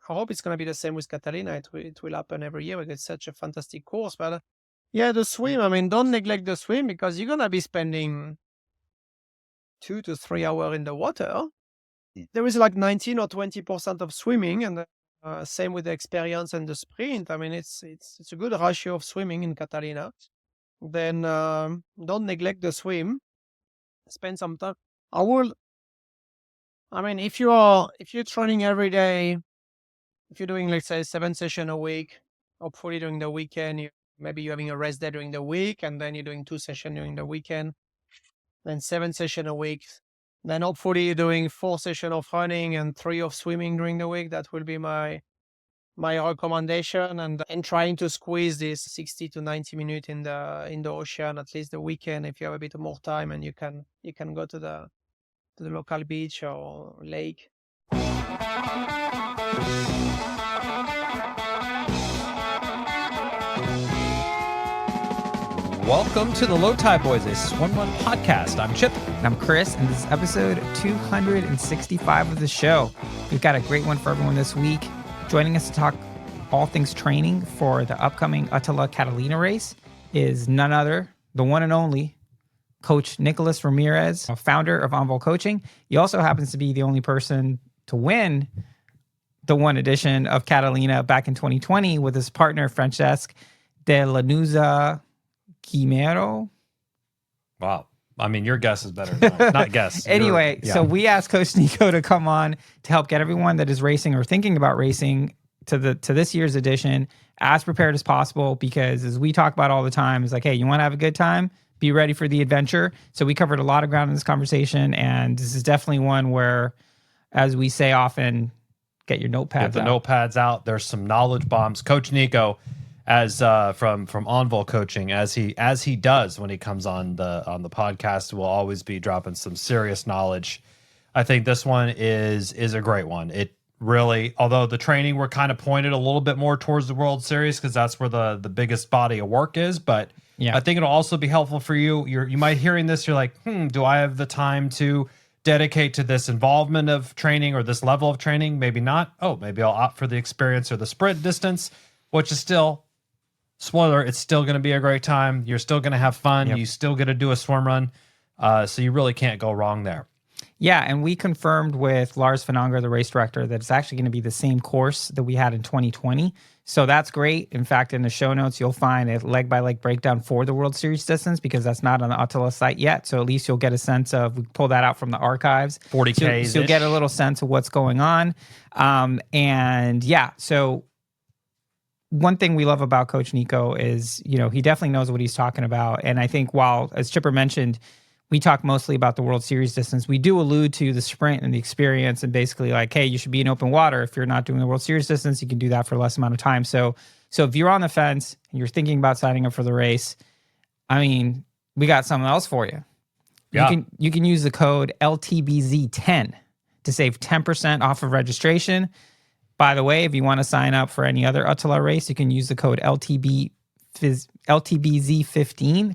I hope it's going to be the same with Catalina. It will happen every year because it's such a fantastic course. But yeah, the swim, I mean, don't neglect the swim because you're going to be spending 2 to 3 hours in the water. There is like 19 or 20% of swimming, and same with the experience and the sprint. I mean, it's a good ratio of swimming in Catalina. Then don't neglect the swim. Spend some time. I mean, if you're training every day, if you're doing, let's say, 7 sessions a week, hopefully during the weekend, maybe you're having a rest day during the week, and then you're doing 2 sessions during the weekend, then 7 sessions a week. Then hopefully you're doing 4 sessions of running and 3 of swimming during the week. That will be my recommendation, and trying to squeeze this 60 to 90 minutes in the ocean, at least the weekend, if you have a bit more time and you can go to the local beach or lake. Welcome to the Low Tide Boyz, a Swimrun Podcast. I'm Chip. And I'm Chris, and this is episode 265 of the show. We've got a great one for everyone this week. Joining us to talk all things training for the upcoming Ötillö Catalina race is none other, the one and only Coach Nicolas Remires, founder of Envol Coaching. He also happens to be the only person to win the one edition of Catalina back in 2020 with his partner, Francesc de Lanuza Quimero. Wow. I mean, your guess is better than mine. Not guess. Anyway, So we asked Coach Nico to come on to help get everyone that is racing or thinking about racing to this year's edition as prepared as possible, because as we talk about all the time, it's like, hey, you want to have a good time? Be ready for the adventure. So we covered a lot of ground in this conversation, and this is definitely one where, as we say often, get your notepads out. Get the notepads out. There's some knowledge bombs. Coach Nico, as from Envol Coaching, as he does when he comes on the podcast, will always be dropping some serious knowledge. I think this one is a great one. It really, although the training we're kind of pointed a little bit more towards the World Series because that's where the biggest body of work is, but yeah, I think it'll also be helpful for you. You might hearing this, you're like, do I have the time to dedicate to this involvement of training or this level of training? Maybe not. Oh, maybe I'll opt for the experience or the sprint distance, which is still, spoiler, it's still going to be a great time. You're still going to have fun. Yep. You still get to do a swim run. So you really can't go wrong there. Yeah, and we confirmed with Lars van Anger, the race director, that it's actually going to be the same course that we had in 2020. So that's great. In fact, in the show notes, you'll find a leg-by-leg breakdown for the World Series distance because that's not on the Ötillö site yet. So at least you'll get a sense of, we pull that out from the archives. 40Ks. So you'll get a little sense of what's going on. And yeah, so one thing we love about Coach Nico is, he definitely knows what he's talking about. And I think while, as Chipper mentioned, we talk mostly about the World Series distance, we do allude to the sprint and the experience and basically like, hey, you should be in open water. If you're not doing the World Series distance, you can do that for less amount of time. So if you're on the fence and you're thinking about signing up for the race, I mean, we got something else for you. Yeah. You can use the code LTBZ10 to save 10% off of registration. By the way, if you want to sign up for any other Ötillö race, you can use the code LTBZ15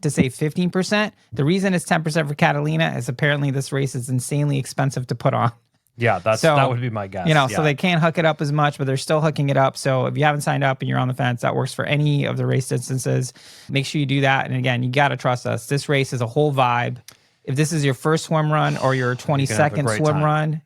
to save 15%. The reason it's 10% for Catalina is apparently this race is insanely expensive to put on. Yeah, that would be my guess. So they can't hook it up as much, but they're still hooking it up. So if you haven't signed up and you're on the fence, that works for any of the race distances. Make sure you do that. And again, you got to trust us. This race is a whole vibe. If this is your first swim run or your 22nd swim run,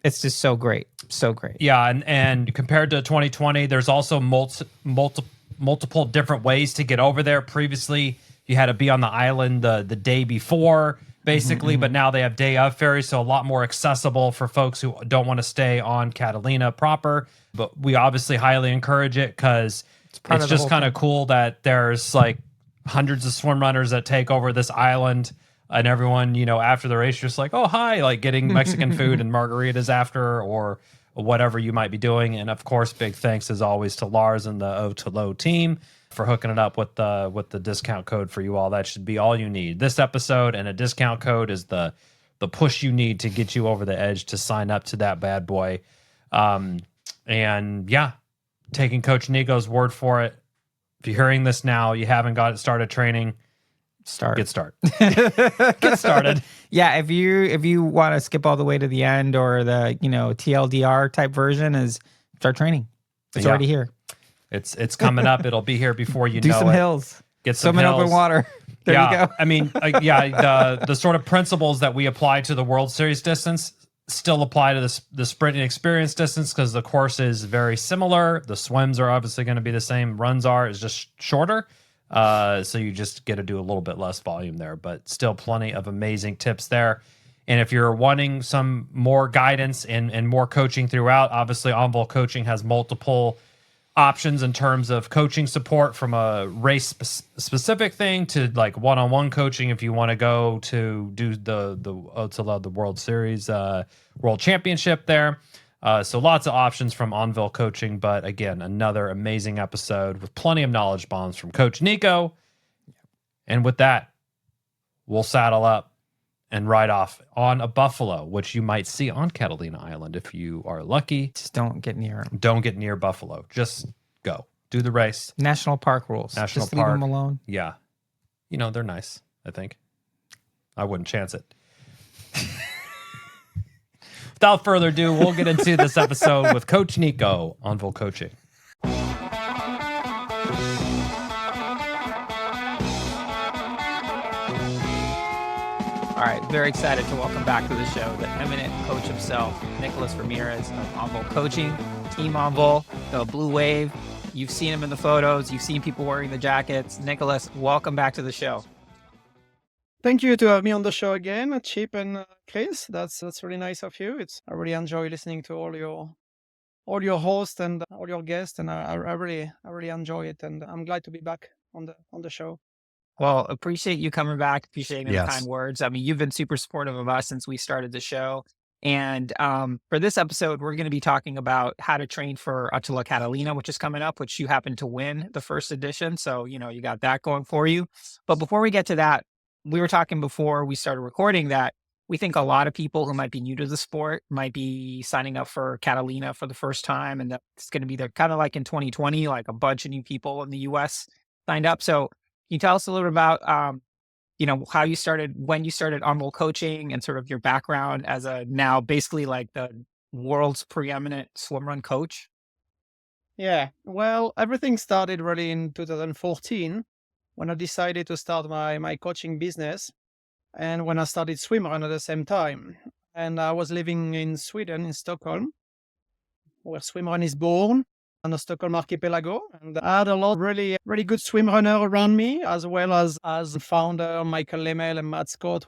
it's just so great. So great. Yeah, and compared to 2020, there's also multiple different ways to get over there. Previously, you had to be on the island the day before, basically, but now they have day of ferries, so a lot more accessible for folks who don't want to stay on Catalina proper. But we obviously highly encourage it because it's just kind of cool that there's like hundreds of swim runners that take over this island, and everyone, after the race, just like, oh, hi, like getting Mexican food and margaritas after, or whatever you might be doing. And of course, big thanks as always to Lars and the Ötillö team for hooking it up with the discount code for you all. That should be all you need. This episode and a discount code is the push you need to get you over the edge to sign up to that bad boy. And yeah, taking Coach Nico's word for it. If you're hearing this now, you haven't got it started training, get started. Get started. Yeah, if you want to skip all the way to the end, or the TLDR type version is start training. It's Yeah. already here. It's coming up. It'll be here before you Do know some it. hills. Get some Swim in open hills. water. There Yeah, you go. I mean, the sort of principles that we apply to the World Series distance still apply to the sprint and experience distance because the course is very similar. The swims are obviously going to be the same. Runs is just shorter. So you just get to do a little bit less volume there, but still plenty of amazing tips there. And if you're wanting some more guidance and more coaching throughout, obviously Envol Coaching has multiple options in terms of coaching support, from a race specific thing to like one-on-one coaching if you want to go to do the Ötillö, the World Series World Championship there. So lots of options from Envol Coaching, but again, another amazing episode with plenty of knowledge bombs from Coach Nico. And with that, we'll saddle up and ride off on a buffalo, which you might see on Catalina Island if you are lucky. Just don't get near them. Don't get near buffalo. Just go. Do the race. National park rules. National Just leave park. them alone. Yeah. You know, they're nice, I think. I wouldn't chance it. Without further ado, we'll get into this episode with Coach Nico, Envol Coaching. All right, very excited to welcome back to the show the eminent coach himself, Nicolas Remires of Envol Coaching, Team Envol, the Blue Wave. You've seen him in the photos. You've seen people wearing the jackets. Nicolas, welcome back to the show. Thank you to have me on the show again, Chip and Chris. That's really nice of you. I really enjoy listening to all your hosts and all your guests, and I really enjoy it. And I'm glad to be back on the show. Well, appreciate you coming back. Appreciate the Yes. kind words. I mean, you've been super supportive of us since we started the show. And for this episode, we're going to be talking about how to train for Ötillö Catalina, which is coming up, which you happen to win the first edition. So, you know, you got that going for you. But before we get to that, we were talking before we started recording that we think a lot of people who might be new to the sport might be signing up for Catalina for the first time. And that's going to be kind of like in 2020, like a bunch of new people in the US signed up. So can you tell us a little bit about, you know, how you started, when you started Envol Coaching, and sort of your background as a now basically like the world's preeminent swimrun coach? Yeah, well, everything started really in 2014 when I decided to start my coaching business, and when I started swimrun at the same time. And I was living in Sweden, in Stockholm, where swimrun is born, on the Stockholm archipelago. And I had a lot of really good swimrunners around me, as well as founder Michael Lemel and Matt Scott.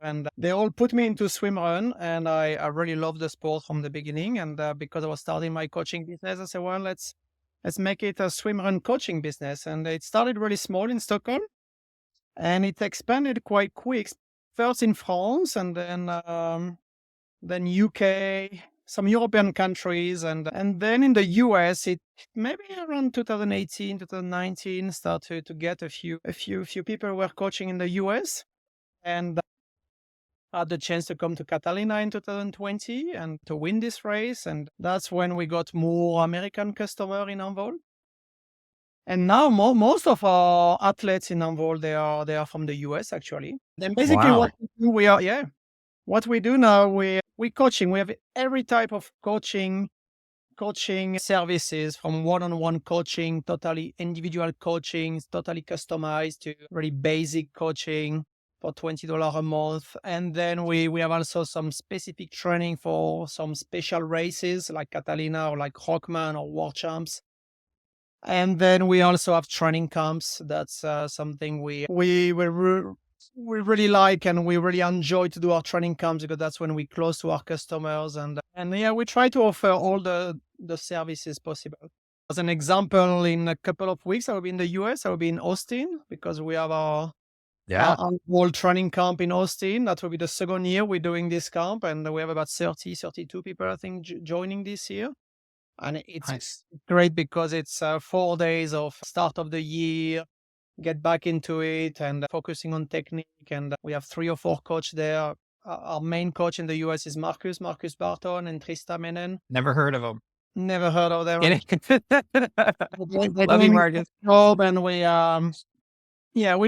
And they all put me into swimrun, and I really loved the sport from the beginning. And because I was starting my coaching business, I said, well, let's make it a swimrun coaching business. And it started really small in Stockholm, and it expanded quite quick. First in France, and then UK, some European countries, and then in the US, it maybe around 2018, 2019 started to get a few people who were coaching in the US, and I had the chance to come to Catalina in 2020 and to win this race, and that's when we got more American customer in Envol. And now most of our athletes in Envol, they are from the US actually. Then basically Wow. what we do, what we do now, we coaching. We have every type of coaching services, from one-on-one coaching, totally individual coaching, totally customized, to really basic coaching for $20 a month. And then we have also some specific training for some special races like Catalina or like Rockman or World Champs. And then we also have training camps. That's something we really like, and we really enjoy to do our training camps, because that's when we're close to our customers. And yeah, we try to offer all the services possible. As an example, in a couple of weeks, I will be in the US. I will be in Austin, because we have our Envol training camp in Austin. That will be the second year we're doing this camp, and we have about 32 people, I think, joining this year. And it's Nice. great because it's 4 days of start of the year, get back into it, and focusing on technique. And we have 3 or 4 coaches there. Our main coach in the US is Marcus Barton and Trista Menen. Never heard of them. Never heard of them. Love you, Marcus. Job, and we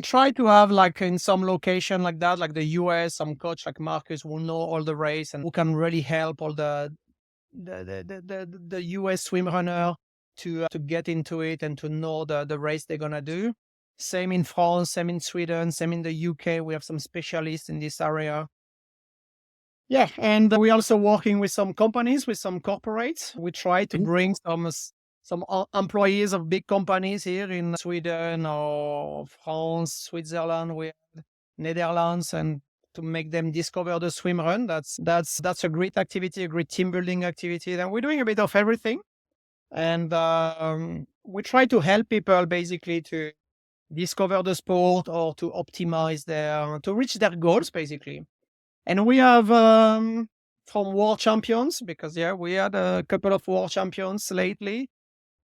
try to have, like, in some location like that, like the US, some coach like Marcus will know all the race and who can really help all the the US swim runner to get into it and to know the race they're gonna do. Same in France, same in Sweden, same in the UK. We have some specialists in this area. Yeah, and we're also working with some companies, with some corporates. We try to bring some employees of big companies here in Sweden or France, Switzerland, Netherlands, and to make them discover the swim run. That's a great activity, a great team building activity. And we're doing a bit of everything. And we try to help people basically to discover the sport or to optimize to reach their goals, basically. And we have from world champions, because we had a couple of world champions lately,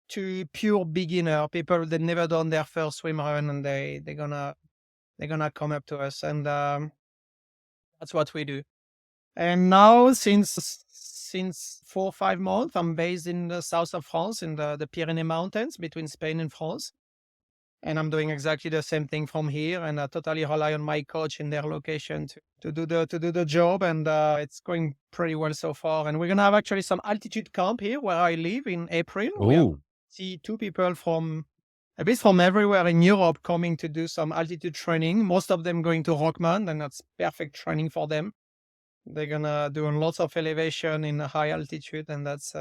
to pure beginner people that never done their first swim run, and they're gonna come up to us, and that's what we do. And now since 4 or 5 months, I'm based in the south of France, in the Pyrenees Mountains between Spain and France. And I'm doing exactly the same thing from here, and I totally rely on my coach in their location to do the job, and it's going pretty well so far. And we're gonna have actually some altitude camp here where I live in April. We see 2 people from a bit from everywhere in Europe coming to do some altitude training. Most of them going to Rockman, and that's perfect training for them. They're gonna do lots of elevation in a high altitude, and that's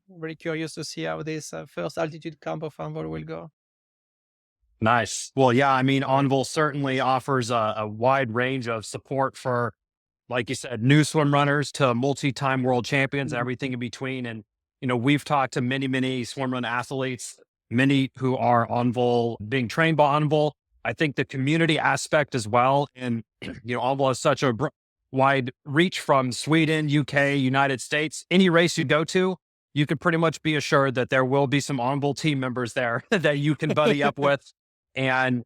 very curious to see how this first altitude camp of Envol will go. Nice. Well, yeah, I mean, Envol certainly offers a wide range of support for, like you said, new swim runners to multi-time world champions, and everything in between. And, we've talked to many swim run athletes, many who are Envol, being trained by Envol. I think the community aspect as well. And, Envol has such a wide reach from Sweden, UK, United States. Any race you go to, you can pretty much be assured that there will be some Envol team members there that you can buddy up with. And,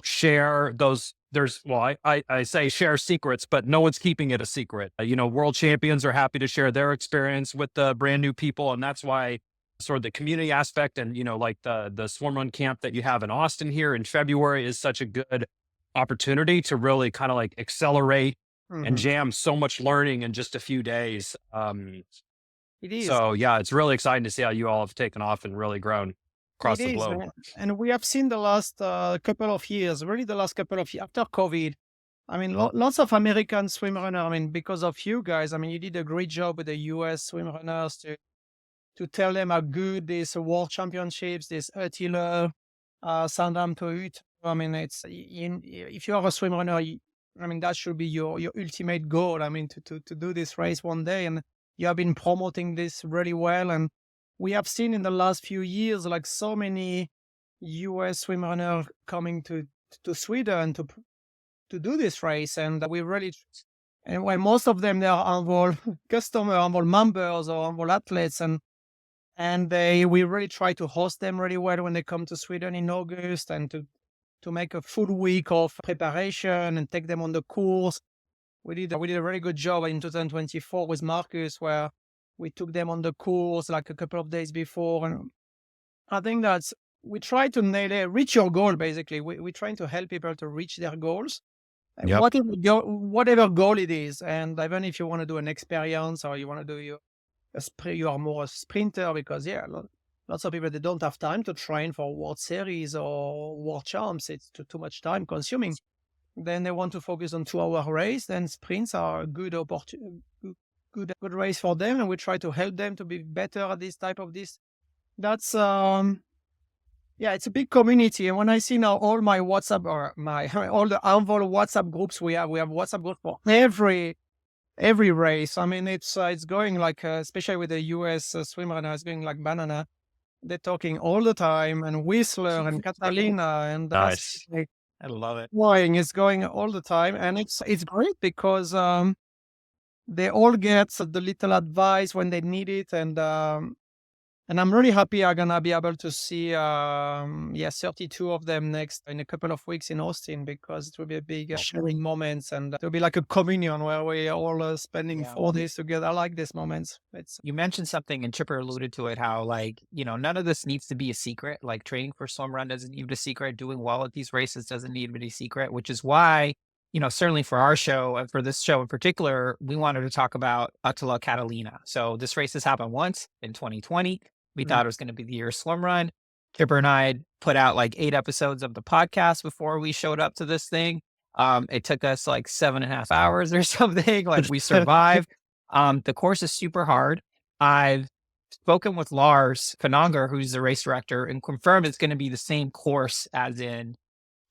share those. I say share secrets, but no one's keeping it a secret. World champions are happy to share their experience with the brand new people. And that's why sort of the community aspect and, like the Swimrun camp that you have in Austin here in February is such a good opportunity to really kind of like accelerate and jam so much learning in just a few days. It is. So yeah, it's really exciting to see how you all have taken off and really grown across the globe. And we have seen the last couple of years, really the last couple of years after COVID. I mean, lots of American swim runners. I mean, because of you guys, I mean, you did a great job with the US swim runners to tell them how good these world championships, this Ötillö, Sandam to Ötillö. I mean, if you are a swim runner, I mean, that should be your ultimate goal. I mean, to do this race one day, and you have been promoting this really well. And we have seen in the last few years, like so many US swim runners coming to Sweden to do this race. And we really, and when most of them, they are Envol customers, Envol members or Envol athletes. And we really try to host them really well when they come to Sweden in August, and to make a full week of preparation and take them on the course. We did a very good job in 2024 with Marcus, where we took them on the course like a couple of days before. And I think we try to reach your goal, basically. We're trying to help people to reach their goals, whatever goal it is. And even if you want to do an experience or you want to do you are more a sprinter, because lots of people, they don't have time to train for World Series or World Champs. It's too much time consuming. Then they want to focus on 2-hour race. Then sprints are a good good race for them, and we try to help them to be better at this type of this. That's it's a big community. And when I see now all my WhatsApp or all the Envol WhatsApp groups we have WhatsApp groups for every race. I mean, it's going like, especially with the US swimmer now, it's going like banana. They're talking all the time, and Whistler and Catalina, and nice. I love it. Flying is going all the time, and it's great because they all get the little advice when they need it, and I'm really happy I'm gonna be able to see 32 of them next in a couple of weeks in Austin, because it will be a big sharing moments, and it will be like a communion where we all spending 4 days together. I like these moments. You mentioned something, and Chipper alluded to it, how none of this needs to be a secret. Like training for swim run doesn't need to be a secret. Doing well at these races doesn't need to be a secret, which is why certainly for our show and for this show in particular, we wanted to talk about Ötillö Catalina. So this race has happened once in 2020. We thought it was going to be the year Swimrun. Kipper and I had put out like 8 episodes of the podcast before we showed up to this thing. It took us like 7.5 hours or something. Like we survived. The course is super hard. I've spoken with Lars Finanger, who's the race director, and confirmed it's going to be the same course as in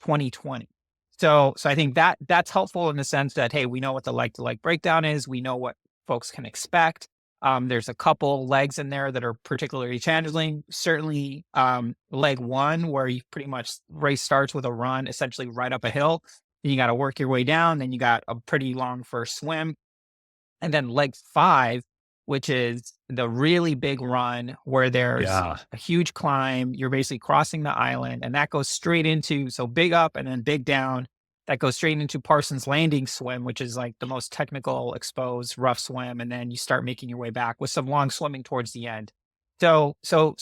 2020. So I think that's helpful in the sense that, hey, we know what the like-to-like breakdown is. We know what folks can expect. There's a couple legs in there that are particularly challenging. Certainly leg 1, where you pretty much race starts with a run, essentially right up a hill. Then you got to work your way down. Then you got a pretty long first swim. And then leg 5, which is the really big run where there's a huge climb. You're basically crossing the island, and that goes straight into, so big up and then big down. That goes straight into Parsons Landing swim, which is like the most technical, exposed, rough swim. And then you start making your way back with some long swimming towards the end. So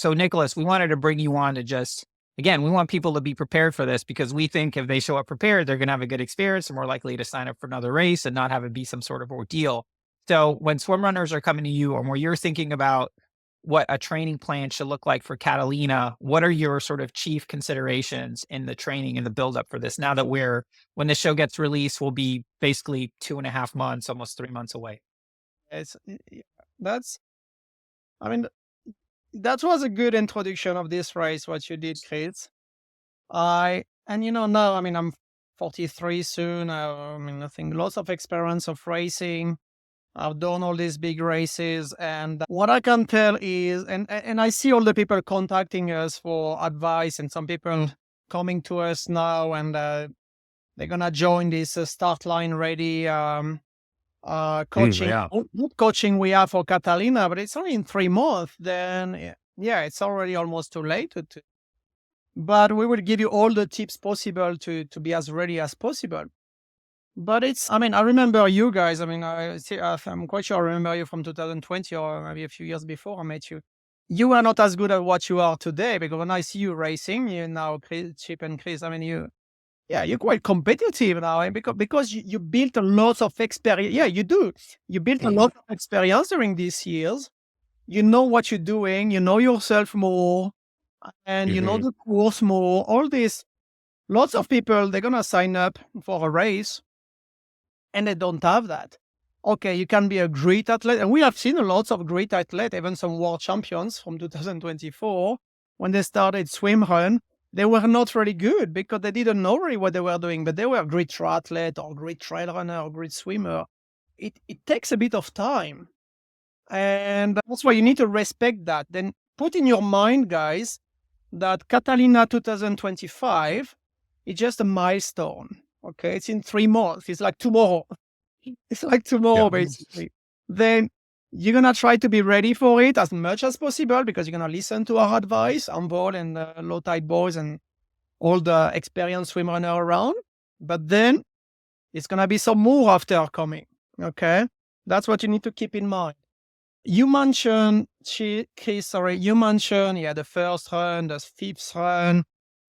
Nicolas, we wanted to bring you on to just, again, we want people to be prepared for this, because we think if they show up prepared, they're going to have a good experience and more likely to sign up for another race and not have it be some sort of ordeal. So when swim runners are coming to you, or when you're thinking about what a training plan should look like for Catalina, what are your sort of chief considerations in the training and the buildup for this? Now that when the show gets released, we'll be basically 2.5 months, almost 3 months away. That was a good introduction of this race, what you did, Chris. Now, I'm 43 soon. I think lots of experience of racing. I've done all these big races, and what I can tell is, and I see all the people contacting us for advice, and some people coming to us now, and they're gonna join this start line ready coaching. Not coaching we have for Catalina, but it's only in 3 months. Then it's already almost too late. But we will give you all the tips possible to be as ready as possible. But I remember you guys. I'm quite sure I remember you from 2020 or maybe a few years before I met you. You are not as good at what you are today, because when I see you racing, you now, Chip and Chris, you're quite competitive now, because you built a lot of experience. Yeah, you do. You built a lot of experience during these years. You know what you're doing. You know yourself more, and you know the course more. All this. Lots of people, they're going to sign up for a race, and they don't have that. Okay, you can be a great athlete. And we have seen lots of great athletes, even some world champions from 2024. When they started swimrun, they were not really good because they didn't know really what they were doing, but they were a great triathlete or great trail runner or great swimmer. It takes a bit of time. And that's why you need to respect that. Then put in your mind, guys, that Catalina 2025 is just a milestone. Okay, it's in 3 months. It's like tomorrow. Basically. Then you're going to try to be ready for it as much as possible, because you're going to listen to our advice, Envol and Low Tide Boyz and all the experienced swimrunner around. But then it's going to be some more after coming. Okay, that's what you need to keep in mind. You mentioned, Chris, the first run, the 5th run,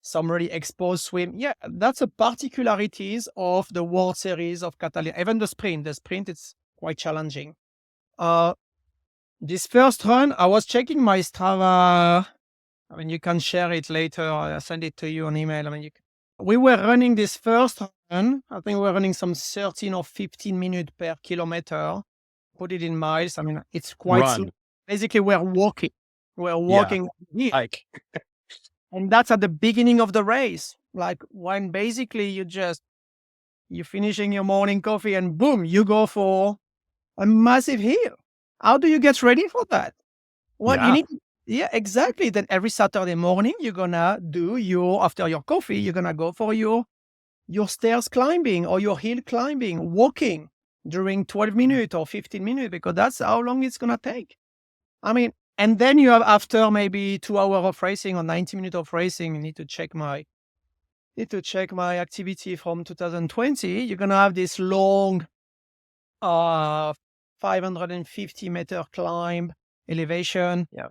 some really exposed swim. Yeah, that's a particularities of the World Series of Catalina. Even the sprint, it's quite challenging. This first run, I was checking my Strava. You can share it later. I'll send it to you on email. We were running this first run. I think we were running some 13 or 15 minutes per kilometer. Put it in miles. It's quite slow. Basically, we're walking. Hike. And that's at the beginning of the race. Like when basically you're finishing your morning coffee and boom, you go for a massive hill. How do you get ready for that? You need. Yeah, exactly. Then every Saturday morning, you're gonna do after your coffee, you're gonna go for your stairs climbing or your hill climbing, walking during 12 minutes or 15 minutes, because that's how long it's gonna take. And then you have, after maybe 2 hours of racing or 90 minutes of racing, you need to check my activity from 2020. You're going to have this long 550 meter climb elevation. Yeah.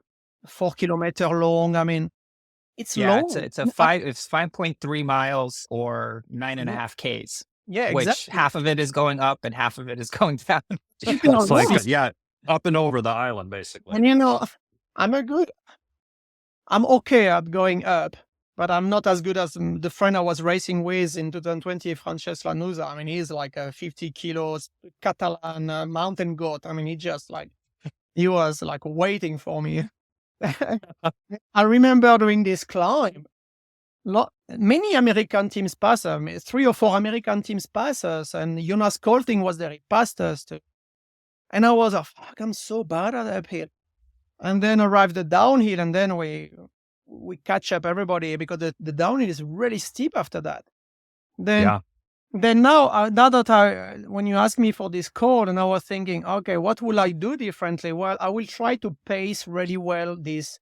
4 kilometer long. It's long. It's 5.3 miles or 9.5 Ks. Yeah, which exactly. half of it is going up and half of it is going down. It's like, up and over the island, basically. And I'm okay at going up, but I'm not as good as the friend I was racing with in 2020, Francesc Lanuza. I mean, he's like a 50 kilos Catalan mountain goat. I mean, he was like waiting for me. I remember doing this climb. Many American teams pass us, 3 or 4 American teams pass us, and Jonas Kolting was there. He passed us too. And I was like, fuck, I'm so bad at uphill. And then arrived the downhill, and then we catch up everybody because the downhill is really steep after that. Then now that when you ask me for this code, and I was thinking, okay, what will I do differently? Well, I will try to pace really well this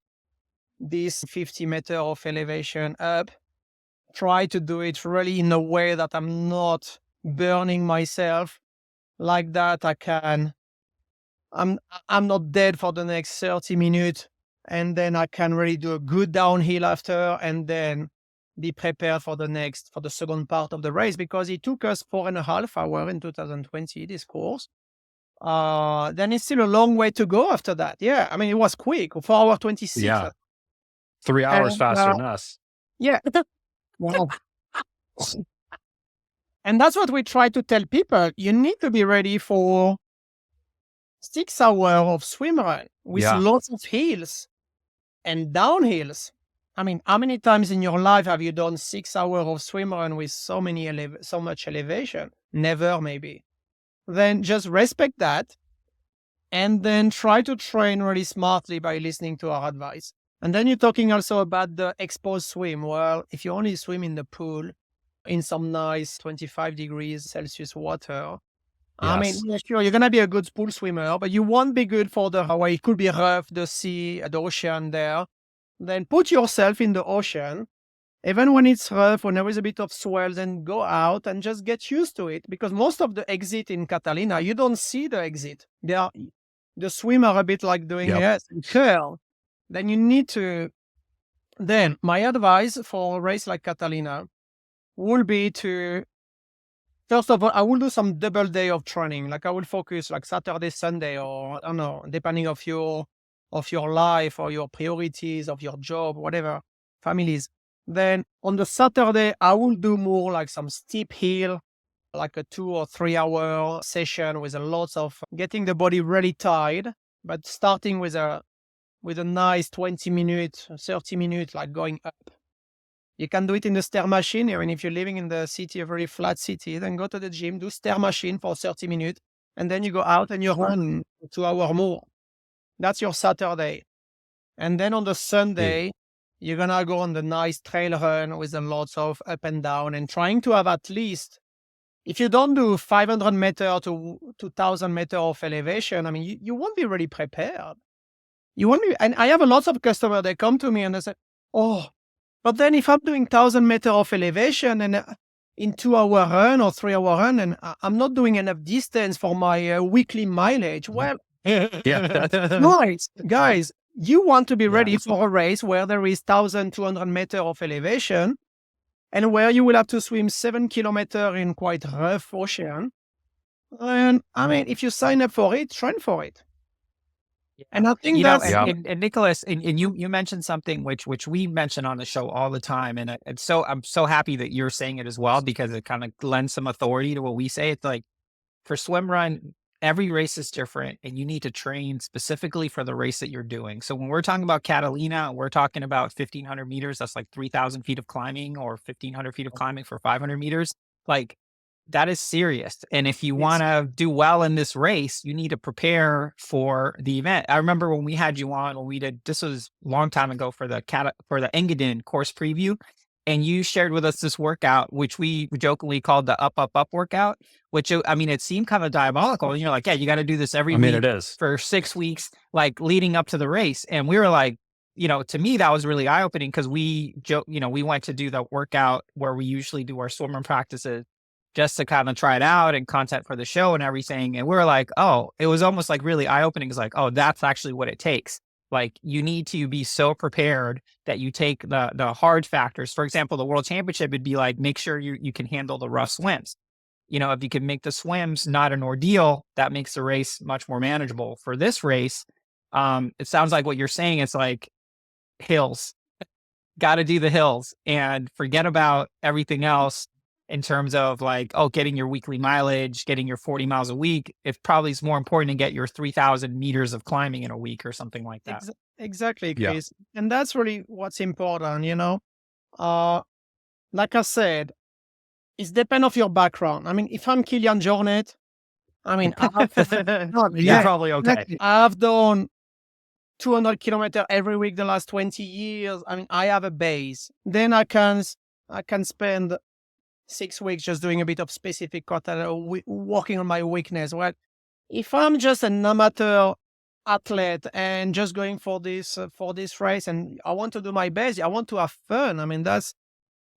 50 meter of elevation up. Try to do it really in a way that I'm not burning myself, like that I'm not dead for the next 30 minutes, and then I can really do a good downhill after, and then be prepared for the second part of the race, because it took us 4.5 hours in 2020, this course. Then it's still a long way to go after that. Yeah, I mean, it was quick, 4 hours 26. Yeah. 3 hours faster than us. Yeah. Wow. And that's what we try to tell people. You need to be ready for 6 hours of swimrun with lots of hills and downhills. I mean, how many times in your life have you done 6 hours of swimrun with so much elevation? Never, maybe. Then just respect that, and then try to train really smartly by listening to our advice. And then you're talking also about the exposed swim. Well, if you only swim in the pool in some nice 25 degrees Celsius water, I mean, sure, you're going to be a good pool swimmer, but you won't be good for the where it could be rough, the sea, the ocean there. Then put yourself in the ocean. Even when it's rough, when there is a bit of swell, then go out and just get used to it. Because most of the exit in Catalina, you don't see the exit. The swim are a bit like doing a curl. Then you need to. Then my advice for a race like Catalina will be to, first of all, I will do some double day of training. Like I will focus like Saturday, Sunday, or I don't know, depending of your life or your priorities of your job, whatever, families. Then on the Saturday, I will do more like some steep hill, like a 2 or 3 hour session with a lot of getting the body really tired, but starting with a nice 20 minutes, 30 minutes, like going up. You can do it in the stair machine. I mean, if you're living in the city, a very flat city, then go to the gym, do stair machine for 30 minutes, and then you go out and you run 2 hours more. That's your Saturday. And then on the Sunday, you're going to go on the nice trail run with a lots of up and down, and trying to have at least, if you don't do 500 meter to 2,000 meter of elevation, I mean, you won't be really prepared. You won't be, and I have a lot of customers, they come to me and they say, oh, but then if I'm doing 1,000 meter of elevation and in 2 hour run or 3 hour run, and I'm not doing enough distance for my weekly mileage. Well, guys, you want to be ready for a race where there is 1,200 meter of elevation and where you will have to swim 7 kilometers in quite rough ocean. And I mean, if you sign up for it, train for it. And I think and Nicolas, and you mentioned something which we mention on the show all the time, and I'm so happy that you're saying it as well, because it kind of lends some authority to what we say. It's like, for swimrun, every race is different, and you need to train specifically for the race that you're doing. So when we're talking about Catalina, we're talking about 1,500 meters. That's like 3,000 feet of climbing, or 1,500 feet of climbing for 500 meters. Like, that is serious. And if you want to do well in this race, you need to prepare for the event. I remember when we had you on, when we did, this was a long time ago for the Engadin course preview. And you shared with us this workout, which we jokingly called the up workout, which, I mean, it seemed kind of diabolical. And you're like, yeah, you got to do this every week it is. for 6 weeks, like leading up to the race. And we were like, to me, that was really eye-opening, because we went to do the workout where we usually do our swimrun practices, just to kind of try it out and content for the show and everything. And we were like, oh, it was almost like really eye-opening. It's like, oh, that's actually what it takes. Like, you need to be so prepared that you take the hard factors. For example, the World Championship would be like, make sure you can handle the rough swims. if you can make the swims not an ordeal, that makes the race much more manageable. For this race, it sounds like what you're saying is like hills, got to do the hills and forget about everything else in terms of like, getting your weekly mileage, getting your 40 miles a week. It probably is more important to get your 3,000 meters of climbing in a week or something like that. Exactly, Yeah. Chris. And that's really what's important, like I said, it's depend of your background. I mean, if I'm Kilian Jornet, I mean, You're probably okay. exactly. I've done 200 kilometers every week the last 20 years. I mean, I have a base. Then I can spend 6 weeks just doing a bit of specific content, working on my weakness. Well, if I'm just an amateur athlete and just going for this race, and I want to do my best, I want to have fun. I mean, that's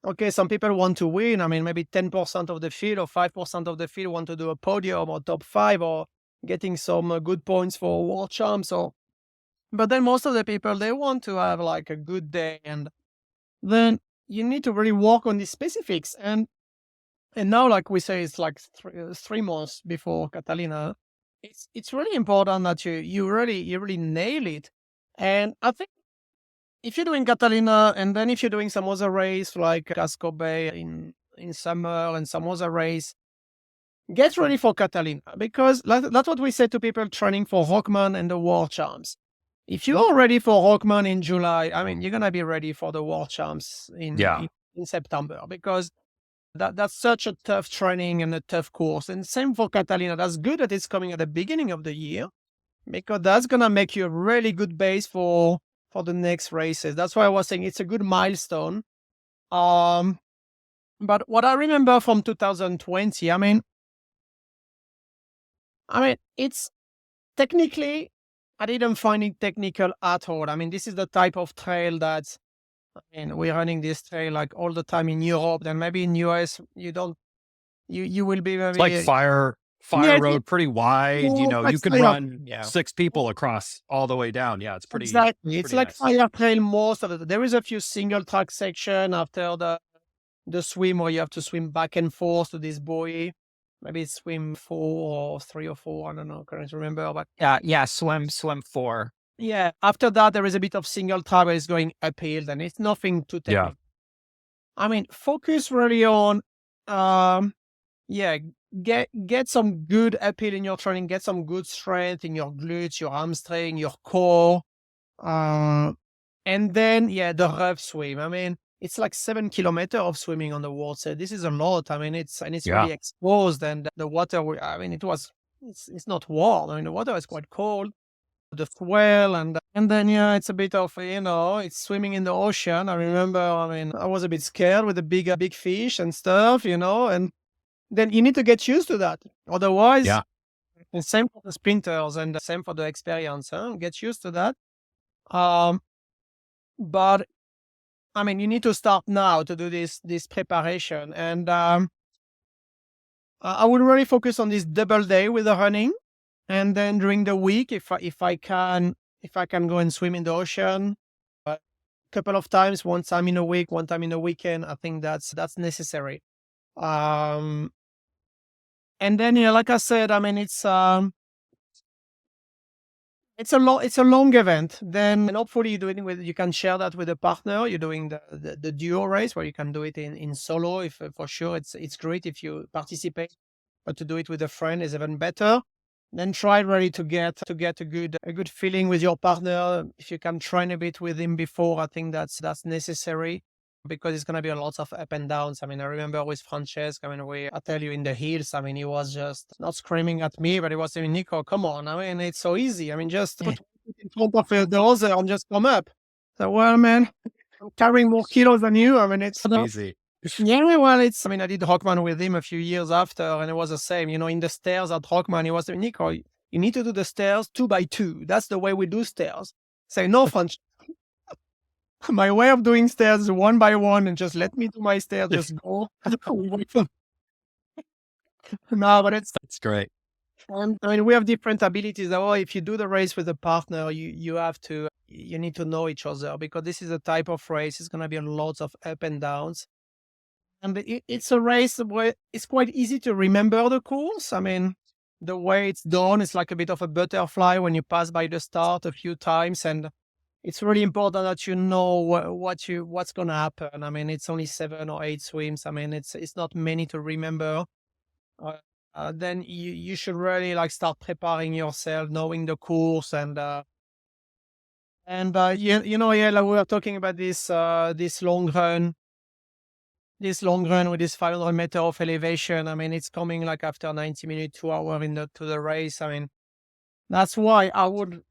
okay. Some people want to win. I mean, maybe 10% of the field or 5% of the field want to do a podium or top 5 or getting some good points for world champs. But then most of the people, they want to have like a good day, and then you need to really work on the specifics. And now, like we say, it's like 3 months before Catalina. It's really important that you really nail it. And I think if you're doing Catalina, and then if you're doing some other race like Casco Bay in summer and some other race, get ready for Catalina, because that's what we say to people training for Rockman and the World Champs. If you are ready for Rockman in July, I mean, you're gonna be ready for the World Champs in September, because that's such a tough training and a tough course. And same for Catalina. That's good that it's coming at the beginning of the year, because that's gonna make you a really good base for the next races. That's why I was saying it's a good milestone. But what I remember from 2020, I mean, it's technically, I didn't find it technical at all. I mean, this is the type of trail that, I mean, we're running this trail like all the time in Europe. Then maybe in US, you will be maybe It's like fire road, pretty wide. You can run 6 people across all the way down. Yeah, it's pretty. Exactly. It's pretty like nice. fire trail most of it. There is a few single track section after the swim where you have to swim back and forth to this buoy. Maybe it's swim 4 or 3 or 4. I don't know. I can't remember. But swim 4. yeah, after that, there is a bit of single track where it's going uphill, and it's nothing too technical. Yeah. I mean, focus really on, get some good uphill in your training, get some good strength in your glutes, your hamstring, your core. And then, the rough swim. I mean, it's like 7 kilometers of swimming on the water. This is a lot. I mean, it's really exposed, and the water, it's not warm. I mean, the water is quite cold. The swell, and then it's a bit of it's swimming in the ocean. I remember, I mean, I was a bit scared with the big fish and stuff, and then you need to get used to that. Otherwise, and same for the sprinters and the same for the experience. Get used to that. But I mean, you need to start now to do this preparation, and I would really focus on this double day with the running. And then during the week, if I can go and swim in the ocean a couple of times, one time in a week, one time in a weekend, I think that's necessary. And then like I said, I mean, it's a long event. Then, and hopefully you can share that with a partner. You're doing the duo race where you can do it in solo. If for sure it's great if you participate, but to do it with a friend is even better. Then try really to get a good feeling with your partner. If you can train a bit with him before, I think that's necessary, because it's gonna be a lot of up and downs. I mean, I remember with Francesc, I mean, I tell you, in the hills, I mean, he was just not screaming at me, but he was saying, Nico, come on. I mean, it's so easy. I mean, just put in front of the other and just come up. So, well, man, I'm carrying more kilos than you. I mean, it's easy. Yeah, well, I mean, I did Rockman with him a few years after, and it was the same. In the stairs at Rockman, he was saying, Nico, you need to do the stairs 2 by 2. That's the way we do stairs. Say, no, French. My way of doing stairs is 1 by 1, and just let me do my stairs. Just go. No, but it's great. I mean, we have different abilities. If you do the race with a partner, you need to know each other, because this is a type of race. It's going to be lots of up and downs. And it's a race where it's quite easy to remember the course. I mean, the way it's done is like a bit of a butterfly when you pass by the start a few times, and it's really important that you know what's going to happen. I mean, it's only 7 or 8 swims. I mean, it's not many to remember. Then you should really like start preparing yourself, knowing the course, and like we were talking about this long run with this 500 meter of elevation. I mean, it's coming like after 90 minutes, 2 hours to the race. I mean, that's why I would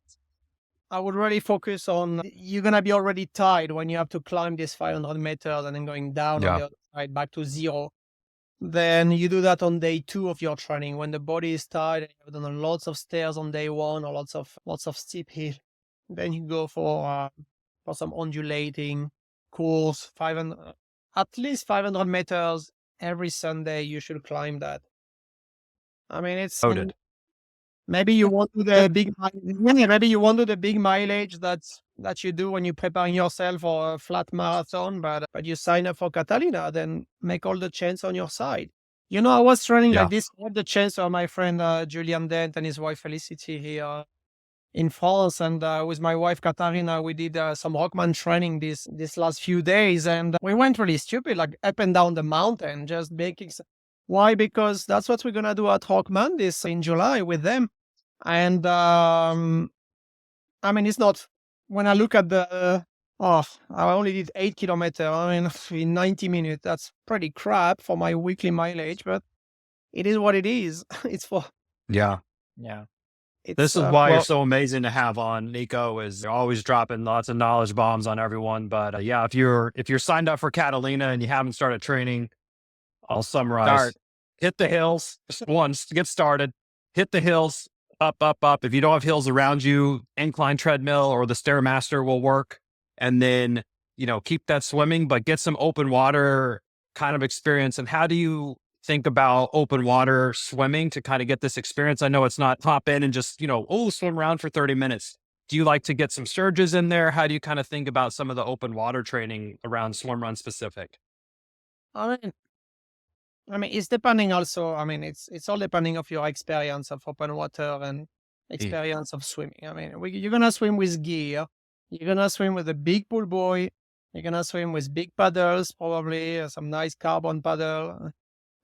really focus on, you're going to be already tired when you have to climb this 500 meters and then going down on the other side back to zero. Then you do that on day 2 of your training when the body is tired and you've done lots of stairs on day 1 or lots of steep hill. Then you go for some undulating course, at least 500 meters every Sunday. You should climb that. I mean, it's Loaded. maybe you want to do the big maybe you want to do the big mileage that you do when you're preparing yourself for a flat marathon, but you sign up for Catalina, then make all the chance on your side. I was training like this. I had the chance of my friend Julian Dent and his wife Felicity here in France, and with my wife Katarina, we did some Rockman training this last few days, and we went really stupid, like up and down the mountain, just making. Why? Because that's what we're gonna do at Rockman this in July with them, and I mean, it's not. When I look at I only did 8 kilometers. I mean, in 90 minutes, that's pretty crap for my weekly mileage, but it is what it is. It's for Yeah. This is why you're so amazing to have on, Nico, is you're always dropping lots of knowledge bombs on everyone. But if you're signed up for Catalina and you haven't started training, I'll summarize. Hit the hills once to get started. Hit the hills, up, up, up. If you don't have hills around you, incline treadmill or the Stairmaster will work. And then, keep that swimming, but get some open water kind of experience. And how do you think about open water swimming to kind of get this experience? I know it's not hop in and just, swim around for 30 minutes. Do you like to get some surges in there? How do you kind of think about some of the open water training around Swimrun specific? I mean, it's depending also. I mean, it's all depending of your experience of open water and experience of swimming. I mean, you're going to swim with gear. You're going to swim with a big pool buoy. You're going to swim with big paddles, probably some nice carbon paddle.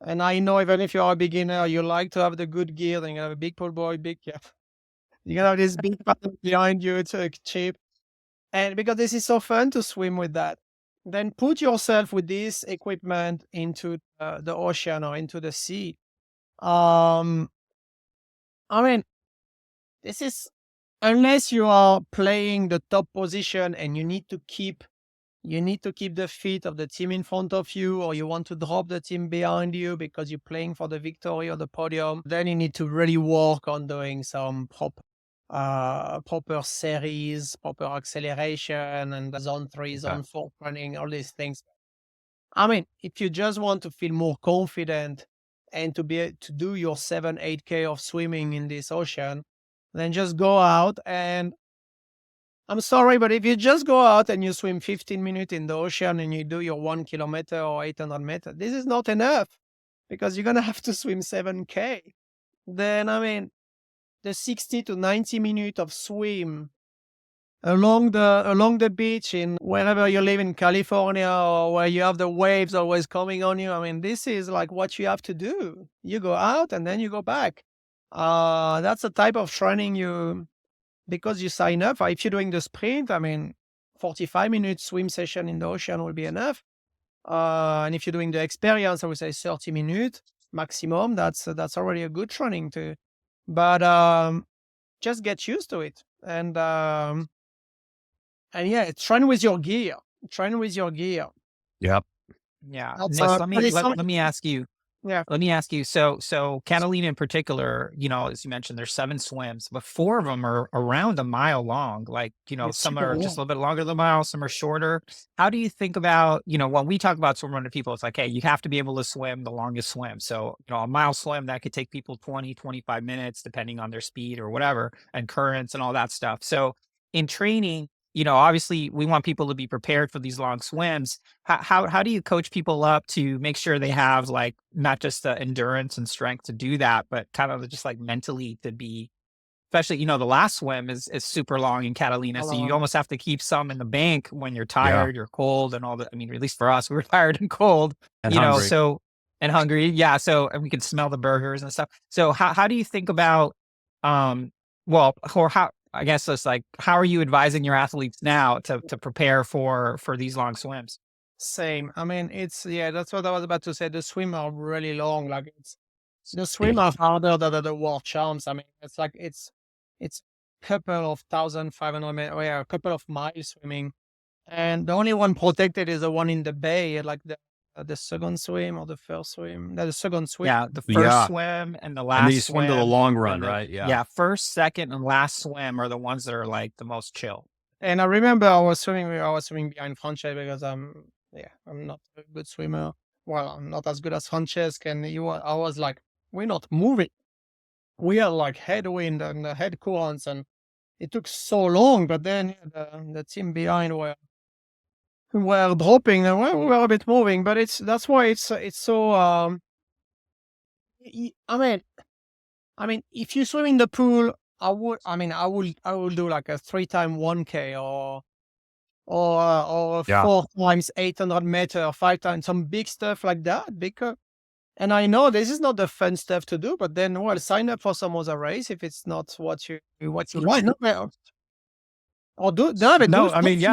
And I know even if you're a beginner, you like to have the good gear. Then you have a big pool buoy, you're going to have this big paddle behind you to cheap. And because this is so fun to swim with that, then put yourself with this equipment into the ocean or into the sea. I mean, this is, unless you are playing the top position and you need to keep the feet of the team in front of you, or you want to drop the team behind you because you're playing for the victory or the podium, then you need to really work on doing some proper series, proper acceleration, and zone 3, zone 4 running, all these things. I mean, if you just want to feel more confident and to do your 7-8K of swimming in this ocean, then just go out. And I'm sorry, but if you just go out and you swim 15 minutes in the ocean and you do your 1 kilometer or 800 meters, this is not enough, because you're going to have to swim 7K. Then, I mean, the 60 to 90 minutes of swim along the beach in wherever you live in California, or where you have the waves always coming on you. I mean, this is like what you have to do. You go out and then you go back. That's the type of training because you sign up. If you're doing the sprint, I mean, 45 minutes swim session in the ocean will be enough. And if you're doing the experience, I would say 30 minutes maximum. That's already a good training too. But just get used to it. And yeah, train with your gear. Yep. Yeah. That's, Let me ask you. Yeah. Let me ask you. So Catalina in particular, as you mentioned, there's 7 swims, but 4 of them are around a mile long. Like, some are just a little bit longer than a mile, some are shorter. How do you think about, when we talk about swim run to people, it's like, hey, you have to be able to swim the longest swim. So, a mile swim that could take people 20, 25 minutes, depending on their speed or whatever, and currents and all that stuff. So in training, obviously we want people to be prepared for these long swims. How do you coach people up to make sure they have like not just the endurance and strength to do that, but kind of just like mentally to be, especially, the last swim is super long in Catalina. So you almost have to keep some in the bank when you're tired, you're cold and all that. I mean, at least for us, we were tired and cold, And hungry. And hungry. Yeah. So, and we could smell the burgers and stuff. So how do you think about, or how, I guess it's like, how are you advising your athletes now to prepare for these long swims? Same. I mean, that's what I was about to say. The swim are really long. Like the swim are harder than the world champs. I mean, it's like, it's couple of 1,500 meters, a couple of miles swimming. And the only one protected is the one in the bay, like the second swim or the first swim. The second swim. Yeah, the first swim and the last And these swim to the long run, right? Yeah, first, second, and last swim are the ones that are like the most chill. And I remember I was swimming behind Frances because I'm not a good swimmer. Well, I'm not as good as Francesca. And I was like, we're not moving. We are like headwind and the head currents, and it took so long. But then the team behind were dropping, and we were a bit moving. But that's why it's so. I mean, if you swim in the pool, I will do like a 3x 1K or 4x 800 meter, 5x some big stuff like that. Because, and I know this is not the fun stuff to do, but then sign up for some other race if it's not what you want. Or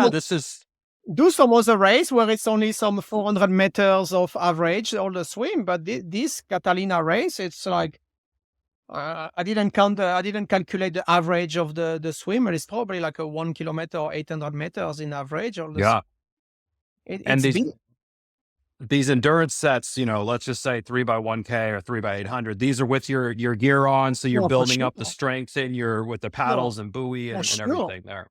This is. Do some other race where it's only some 400 meters of average all the swim, but this Catalina race, it's like I didn't calculate the average of the swimmer. It's probably like a 1 kilometer or 800 meters in average. These endurance sets, let's just say 3x1K or 3x800. These are with your gear on, so you're building up the strength with the paddles and buoy and everything there.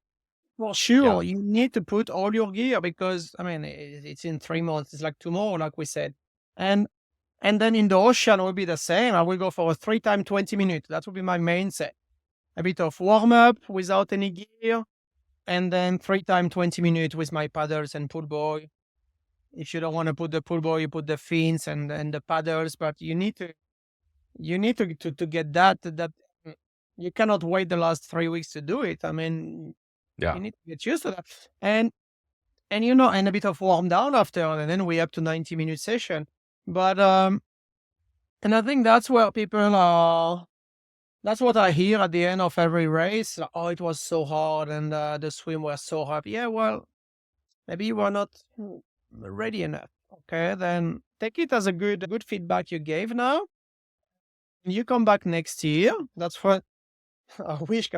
Well, sure, you need to put all your gear because, I mean, it's in 3 months. It's like tomorrow, like we said. And then in the ocean, it will be the same. I will go for a 3x 20 minutes. That will be my main set. A bit of warm-up without any gear. And then 3x 20 minutes with my paddles and pull buoy. If you don't want to put the pull buoy, you put the fins and the paddles. But you need to get that. You cannot wait the last 3 weeks to do it. I mean... Yeah. You need to get used to that. And a bit of warm down after, and then we're up to 90-minute session. But and I think that's where people are. That's what I hear at the end of every race. Like, oh, it was so hard, and the swim was so hard. Yeah, well, maybe you were not ready enough. Okay, then take it as a good feedback you gave now. You come back next year. That's what I wish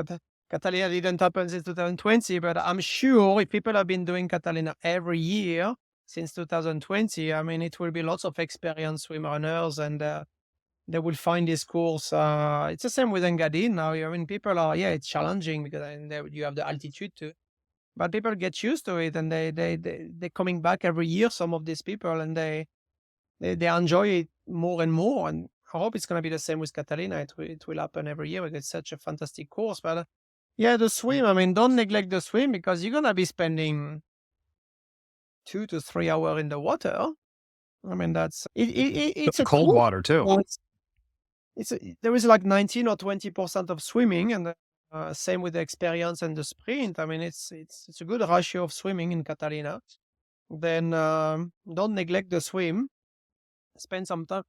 Catalina didn't happen since 2020, but I'm sure if people have been doing Catalina every year since 2020, I mean, it will be lots of experienced swim runners, and they will find this course. It's the same with Engadin now. I mean, people are, it's challenging because you have the altitude too, but people get used to it, and they're coming back every year, some of these people, and they enjoy it more and more. And I hope it's going to be the same with Catalina. It will happen every year because it's such a fantastic course. But the swim, I mean, don't neglect the swim because you're going to be spending 2 to 3 hours in the water. I mean, it's a cold water too. There is like 19 or 20% of swimming, and same with the experience and the sprint. I mean, it's a good ratio of swimming in Catalina. Then don't neglect the swim. Spend some time.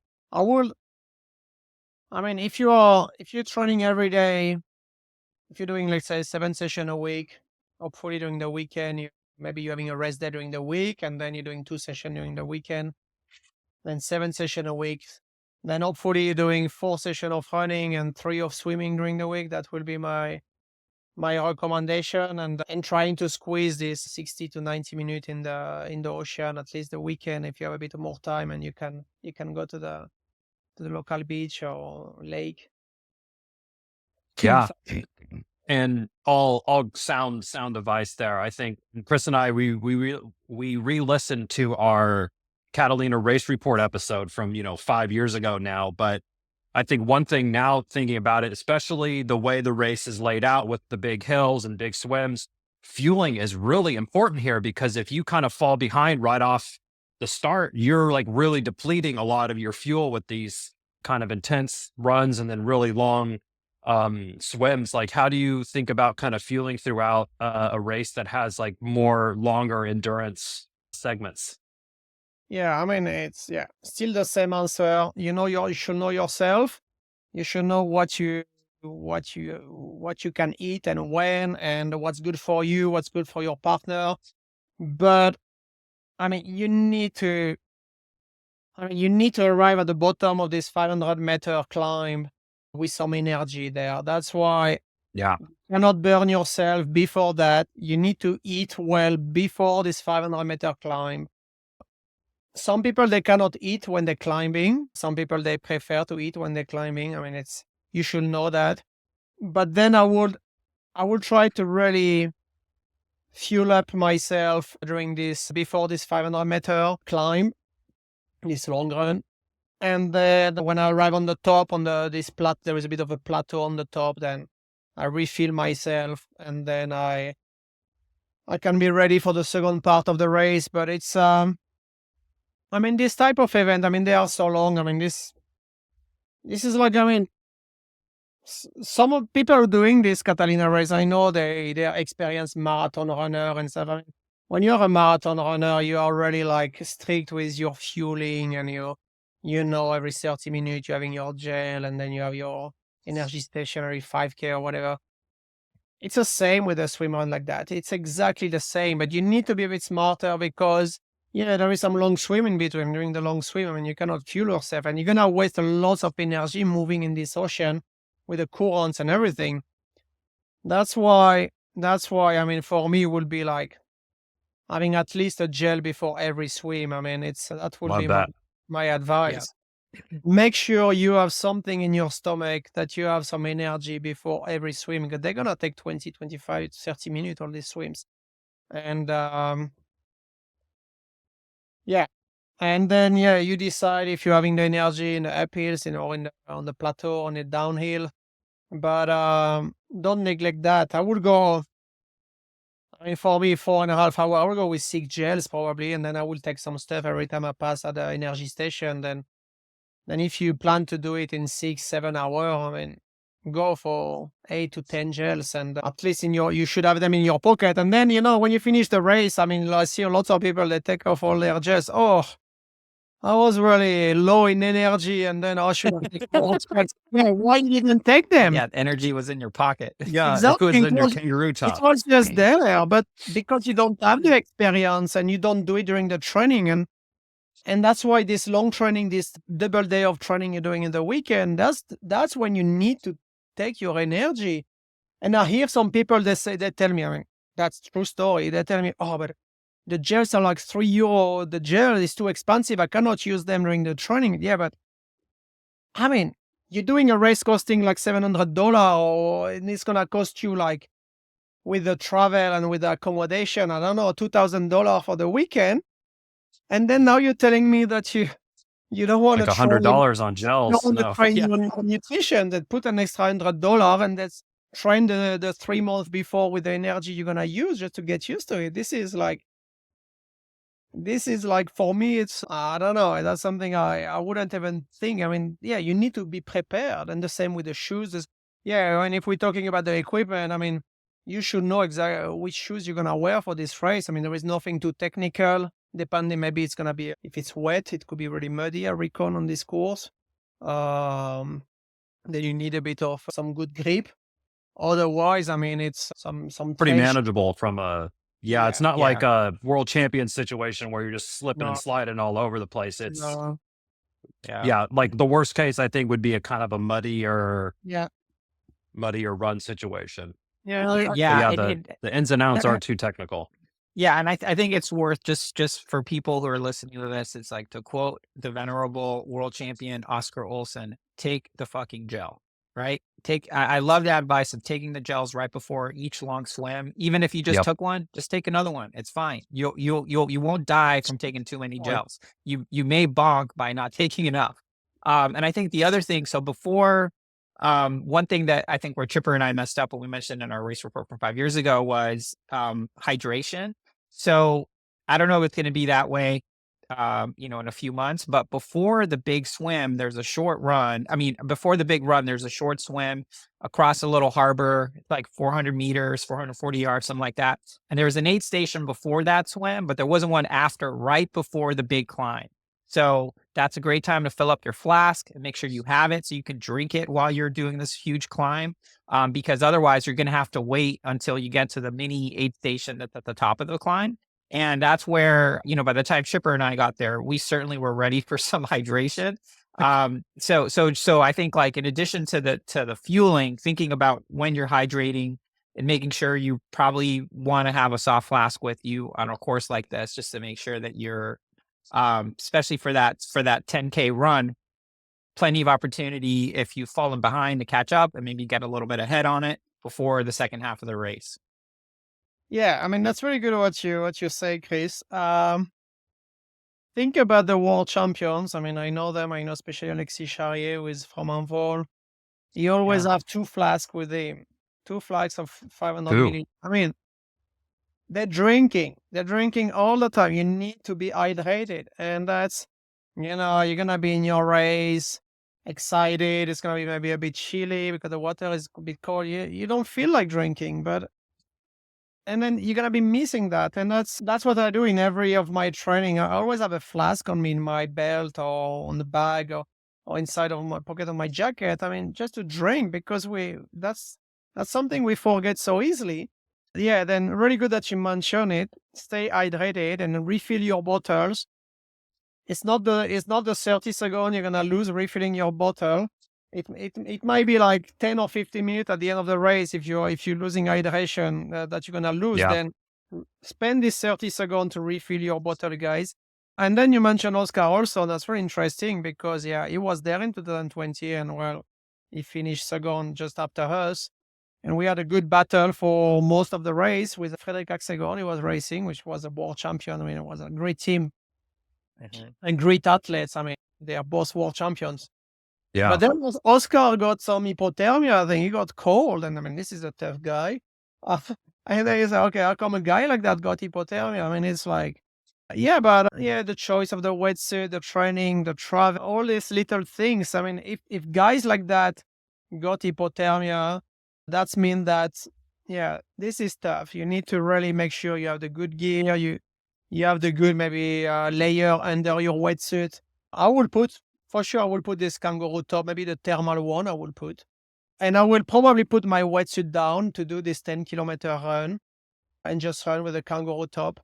If you're training every day, if you're doing, let's say, 7 sessions a week, hopefully during the weekend, maybe you're having a rest day during the week, and then you're doing 2 sessions during the weekend, then 7 sessions a week. Then hopefully you're doing 4 sessions of running and 3 of swimming during the week. That will be my recommendation, and trying to squeeze this 60 to 90 minutes in the ocean, at least the weekend, if you have a bit more time and you can go to the local beach or lake. Yeah. And all sound advice there. I think Chris and I, we re-listened to our Catalina race report episode from 5 years ago now. But I think one thing now, thinking about it, especially the way the race is laid out with the big hills and big swims, fueling is really important here, because if you kind of fall behind right off the start, you're like really depleting a lot of your fuel with these kind of intense runs and then really long swims. Like, how do you think about kind of fueling throughout a race that has like more longer endurance segments? Yeah, I mean, it's still the same answer. You should know yourself. You should know what you can eat and when, and what's good for you, what's good for your partner. But I mean, you need to arrive at the bottom of this 500-meter climb with some energy there. That's why Yeah. you cannot burn yourself before that. You need to eat well before this 500-meter climb. Some people, they cannot eat when they're climbing. Some people, they prefer to eat when they're climbing. I mean, you should know that. But then I would try to really fuel up myself before this 500-meter climb, this long run. And then when I arrive on the top, there is a bit of a plateau on the top, then I refill myself, and then I can be ready for the second part of the race. But it's, I mean, this type of event, I mean, they are so long. I mean, this is like, I mean, some of people are doing this Catalina race. I know they are experienced marathon runner and stuff. I mean, when you're a marathon runner, you are really like strict with your fueling, and every 30 minutes you're having your gel, and then you have your energy station every 5K or whatever. It's the same with a swimrun like that. It's exactly the same, but you need to be a bit smarter, because there is some long swim in between. During the long swim, I mean, you cannot fuel yourself, and you're going to waste a lot of energy moving in this ocean with the currents and everything. That's why, I mean, for me, it would be like having at least a gel before every swim. I mean, that would Love be that. my advice. Make sure you have something in your stomach, that you have some energy before every swim, because they're going to take 20, 25, 30 minutes, all these swims. And, and then, you decide if you're having the energy in the uphills, or on the plateau, on the downhill. But don't neglect that. I would go, I mean, for me, 4.5 hours, I will go with 6 gels probably, and then I will take some stuff every time I pass at the energy station. Then if you plan to do it in 6-7 hours, I mean, go for 8 to 10 gels, and at least you should have them in your pocket. And then, when you finish the race, I mean, I see a lot of people, they take off all their gels. Oh, I was really low in energy, and then I should have taken more gels. Yeah, why didn't take them? Yeah, energy was in your pocket. Yeah. Exactly. It was in your kangaroo It top. was just there, but because you don't have the experience and you don't do it during the training, and that's why this long training, this double day of training you're doing in the weekend, that's when you need to take your energy. And I hear some people, they tell me, I mean, that's true story. They tell me, oh, but the gels are like €3. The gel is too expensive. I cannot use them during the training. Yeah, but I mean, you're doing a race costing like $700, and it's gonna cost you, like, with the travel and with the accommodation, I don't know, $2,000 for the weekend. And then now you're telling me that you don't want Like to train, $100 on you gels. don't want to No. train your nutrition, that put an extra $100, and that's train the 3 months before with the energy you're gonna use just to get used to it. This is like, for me, it's, I don't know, that's something I wouldn't even think. I mean, you need to be prepared. And the same with the shoes. And if we're talking about the equipment, I mean, you should know exactly which shoes you're going to wear for this race. I mean, there is nothing too technical. Depending, maybe it's going to be, if it's wet, it could be really muddy, I reckon, on this course. Then you need a bit of some good grip. Otherwise, I mean, it's some Pretty trail manageable from a, it's not like a world champion situation where you're just slipping and No. sliding all over the place. It's, No. like the worst case, I think, would be a kind of a muddier Yeah. run situation. Yeah. But the ins and outs aren't too technical. Yeah, and I think it's worth, just for people who are listening to this, it's like, to quote the venerable world champion Oscar Olsen, take the fucking gel, right? I love the advice of taking the gels right before each long swim. Even if you just took one, just take another one. It's fine. You won't die from taking too many gels. You may bonk by not taking enough. And I think the other thing, so before One thing that I think where Chipper and I messed up when we mentioned in our race report from 5 years ago was hydration. So I don't know if it's going to be that way, in a few months, but before the big swim, there's a short run. I mean, before the big run, there's a short swim across a little harbor, like 400 meters, 440 yards, something like that. And there was an aid station before that swim, but there wasn't one after, right before the big climb. So that's a great time to fill up your flask and make sure you have it so you can drink it while you're doing this huge climb. Because otherwise you're going to have to wait until you get to the mini aid station that's at the top of the climb. And that's where, by the time Chipper and I got there, we certainly were ready for some hydration. So I think, like, in addition to the fueling, thinking about when you're hydrating and making sure you probably want to have a soft flask with you on a course like this, just to make sure that you're, especially for that 10K run, plenty of opportunity if you've fallen behind to catch up and maybe get a little bit ahead on it before the second half of the race. Yeah, I mean, that's really good what you say, Chris. Think about the world champions. I mean, I know them. I know especially Alexis Charrier, who is from Envol. He always have 2 flasks with him, 2 flasks of 500 milliliters. I mean, they're drinking all the time. You need to be hydrated. And that's, you're going to be in your race, excited. It's going to be maybe a bit chilly because the water is a bit cold. You don't feel like drinking, and then you're going to be missing that. And that's what I do in every of my training. I always have a flask on me in my belt or on the bag or inside of my pocket of my jacket. I mean, just to drink, because that's something we forget so easily. Yeah, then really good that you mention it. Stay hydrated and refill your bottles. It's not the 30 seconds you're going to lose refilling your bottle. It might be like 10 or 15 minutes at the end of the race if you're losing hydration that you're gonna lose. Then spend this 30 seconds to refill your bottle, guys. And then you mentioned Oscar also. That's very interesting because he was there in 2020 and he finished second just after us. And we had a good battle for most of the race with Frédéric Axegon. He was racing, which was a world champion. I mean, it was a great team and great athletes. I mean, they are both world champions. Yeah. But then Oscar got some hypothermia. I think he got cold. And I mean, this is a tough guy. And then you say, okay, how come a guy like that got hypothermia? I mean, it's like, the choice of the wetsuit, the training, the travel, all these little things. I mean, if guys like that got hypothermia, that's mean that, this is tough. You need to really make sure you have the good gear. You have the good maybe layer under your wetsuit. For sure, I will put this kangaroo top, maybe the thermal one I will put. And I will probably put my wetsuit down to do this 10-kilometer run and just run with a kangaroo top.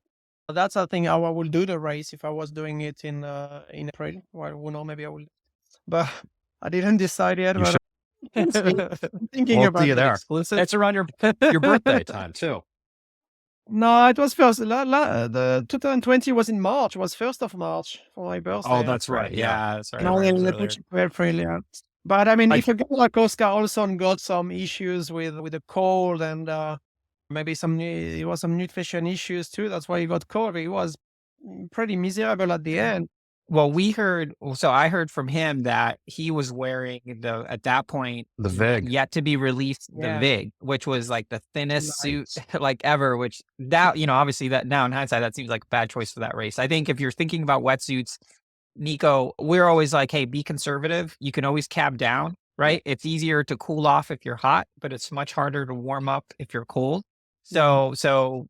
That's, I think, how I will do the race if I was doing it in April. Well, who knows, maybe I will. But I didn't decide yet. But I'm thinking We'll about see you it. there. Exclusive. It's around your birthday time too. No, it was first. The 2020 was in March. It was 1st of March for my birthday. Oh, that's right. Yeah, that's right. No, Right, they earlier. put you April, yeah. But I mean, if a guy like Oscar also got some issues with the cold and maybe he was some nutrition issues too. That's why he got cold. He was pretty miserable at the end. Well, I heard from him that he was wearing at that point, The VIG. yet to be released, the VIG, which was like the thinnest suit like ever, which that, obviously that now in hindsight, that seems like a bad choice for that race. I think if you're thinking about wetsuits, Nico, we're always like, hey, be conservative. You can always cab down, right? It's easier to cool off if you're hot, but it's much harder to warm up if you're cold. So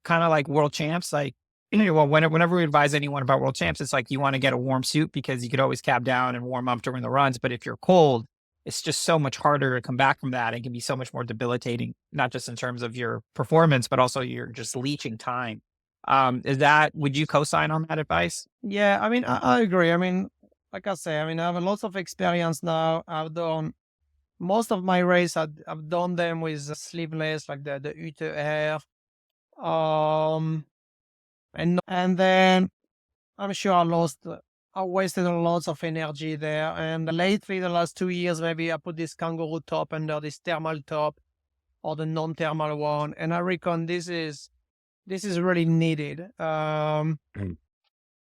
kind of like world champs, like, whenever we advise anyone about world champs, it's like you want to get a warm suit because you could always cab down and warm up during the runs. But if you're cold, it's just so much harder to come back from that. It can be so much more debilitating, not just in terms of your performance, but also you're just leeching time. Would you co-sign on that advice? Yeah, I mean, I agree. I mean, like I say, I have a lot of experience now. I've done most of my race. I've done them with sleeveless, like the Ötillö. And then I'm sure I wasted a lot of energy there. And lately, the last 2 years, maybe I put this kangaroo top under this thermal top or the non-thermal one. And I reckon this is really needed.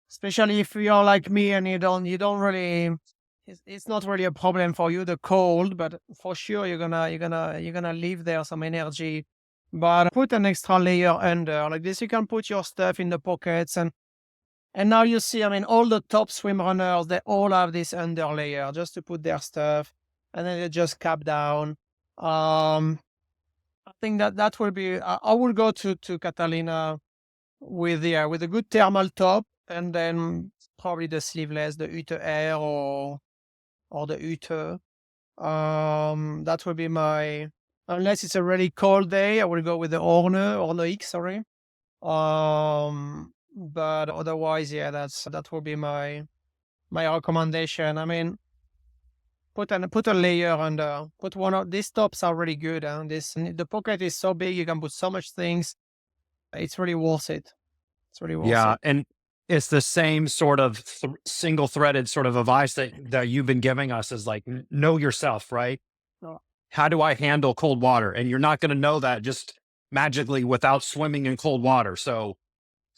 Especially if you're like me and you don't really it's not really a problem for you, the cold, but for sure you're gonna leave there some energy. But put an extra layer under like this. You can put your stuff in the pockets, and now you see, I mean, all the top swim runners, they all have this under layer just to put their stuff, and then they just cap down. I think that will be. I will go to Catalina with a good thermal top, and then probably the sleeveless, the Ötillö Air or the Ötillö. That will be my. Unless it's a really cold day, I will go with the Ötillö X. Sorry. But otherwise, yeah, that will be my recommendation. I mean, put a layer under. Put one of these tops are really good, and the pocket is so big you can put so much things. It's really worth it. It's really worth Yeah, it. and it's the same sort of single-threaded sort of advice that you've been giving us is like, know yourself, right? Oh. How do I handle cold water? And you're not going to know that just magically without swimming in cold water. So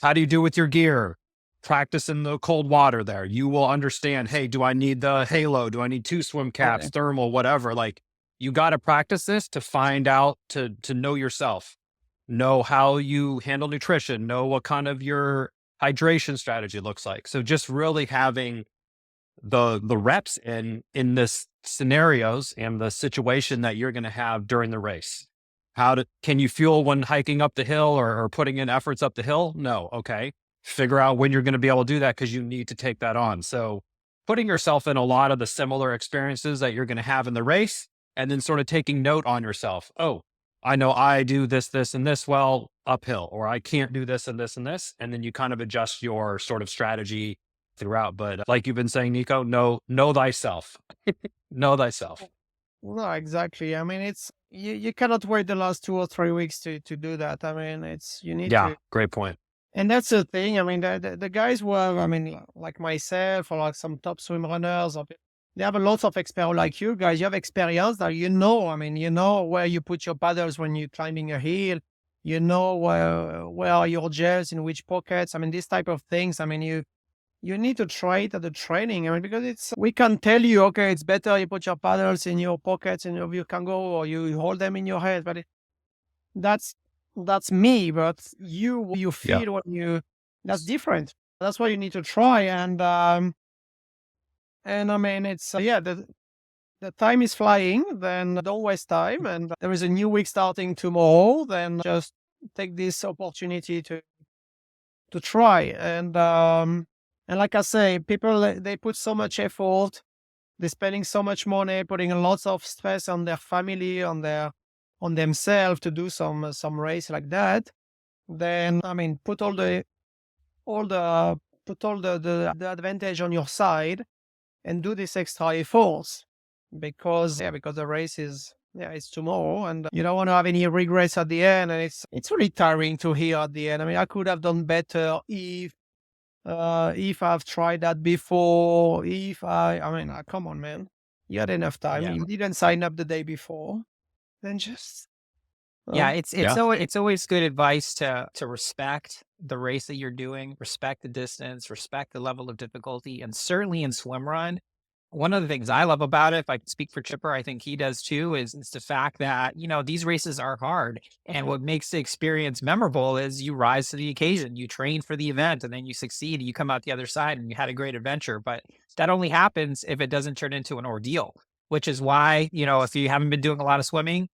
how do you do with your gear? Practice in the cold water there. You will understand, hey, do I need the halo? Do I need 2 swim caps, Okay. thermal, whatever? Like, you got to practice this to find out, to know yourself, know how you handle nutrition, know what kind of your hydration strategy looks like. So just really having the reps in this scenarios and the situation that you're going to have during the race. Can you fuel when hiking up the hill or putting in efforts up the hill? No. Okay. Figure out when you're going to be able to do that because you need to take that on. So putting yourself in a lot of the similar experiences that you're going to have in the race, and then sort of taking note on yourself. Oh, I know I do this, and this well uphill, or I can't do this and this and this. And then you kind of adjust your sort of strategy throughout. But like you've been saying, Nico, know thyself. Know thyself. No, exactly. I mean, it's you cannot wait the last 2 or 3 weeks to do that. I mean, you need Yeah, to. great point. And that's the thing. I mean, the guys who have, I mean, like myself or like some top swim runners, they have a lot of experience. Like you guys, you have experience that I mean, you know where you put your paddles when you're climbing a hill. You know where are your gels in which pockets. I mean, these type of things. I mean, you need to try it at the training. I mean, because we can tell you, okay, it's better you put your paddles in your pockets and you can go, or you hold them in your head. But that's me. But you feel when that's different. That's why you need to try. And I mean, it's the time is flying. Then don't waste time. And there is a new week starting tomorrow. Then just take this opportunity to try. And like I say, people, they put so much effort, they're spending so much money, putting lots of stress on their family, on themselves to do some race like that. Then, I mean, put all the advantage on your side and do this extra efforts because the race is, it's tomorrow, and you don't want to have any regrets at the end. And it's really tiring to hear at the end. I mean, I could have done better if I've tried that before, I mean, come on, man. You had enough time. Yeah. You didn't sign up the day before. Then just... Yeah, it's always good advice to respect the race that you're doing, respect the distance, respect the level of difficulty, and certainly in swimrun. One of the things I love about it, if I can speak for Chipper, I think he does too, is the fact that, these races are hard. And what makes the experience memorable is you rise to the occasion, you train for the event, and then you succeed, and you come out the other side and you had a great adventure. But that only happens if it doesn't turn into an ordeal, which is why, if you haven't been doing a lot of swimming,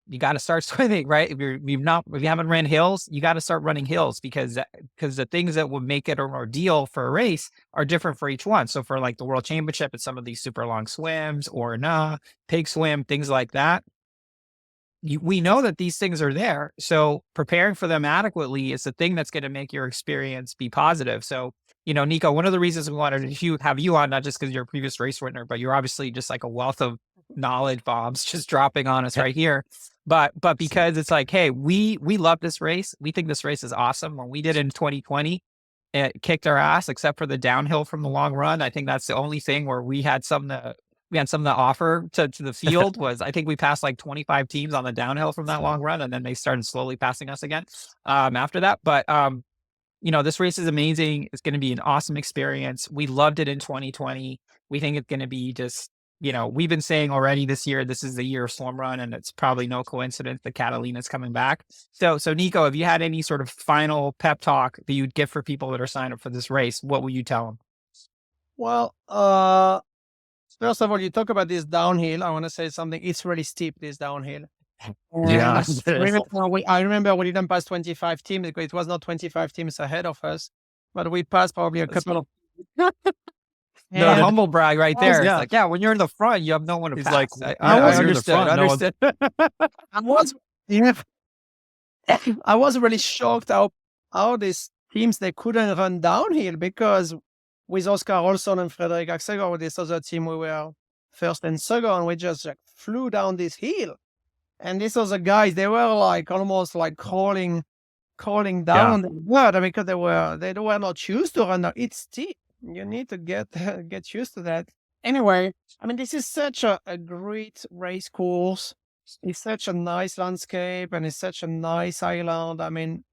you got to start swimming, right? If you haven't ran hills, you got to start running hills because the things that would make it an ordeal for a race are different for each one. So for like the World Championship, it's some of these super long swims or pig swim, things like that. We know that these things are there. So preparing for them adequately is the thing that's going to make your experience be positive. So, Nico, one of the reasons we wanted to have you on, not just because you're a previous race winner, but you're obviously just like a wealth of knowledge bombs just dropping on us right here. But because it's like, hey, we love this race. We think this race is awesome. When we did it in 2020, it kicked our ass, except for the downhill from the long run. I think that's the only thing where we had something to offer to the field was, I think we passed like 25 teams on the downhill from that long run. And then they started slowly passing us again after that. But this race is amazing. It's going to be an awesome experience. We loved it in 2020. We think it's going to be just, we've been saying already this year, this is the year of Swimrun, and it's probably no coincidence that Catalina's coming back. So Nico, if you had any sort of final pep talk that you'd give for people that are signed up for this race, what would you tell them? Well, first of all, you talk about this downhill. I want to say something. It's really steep, this downhill. Yeah. I remember we didn't pass 25 teams because it was not 25 teams ahead of us, but we passed probably a couple of. The humble brag right there. Yeah. It's like, yeah, when you're in the front, you have no one to He's pass. like, I you're in the understood. front, no one- I was really shocked how these teams, they couldn't run downhill, because with Oscar Olsson and Frederick Axegor, with this other team, we were first and second. We just flew down this hill. And these other guys, they were almost crawling down on the water, because they were not used to run. It's steep. You need to get used to that. Anyway, I mean, this is such a great race course. It's such a nice landscape, and it's such a nice island. I mean,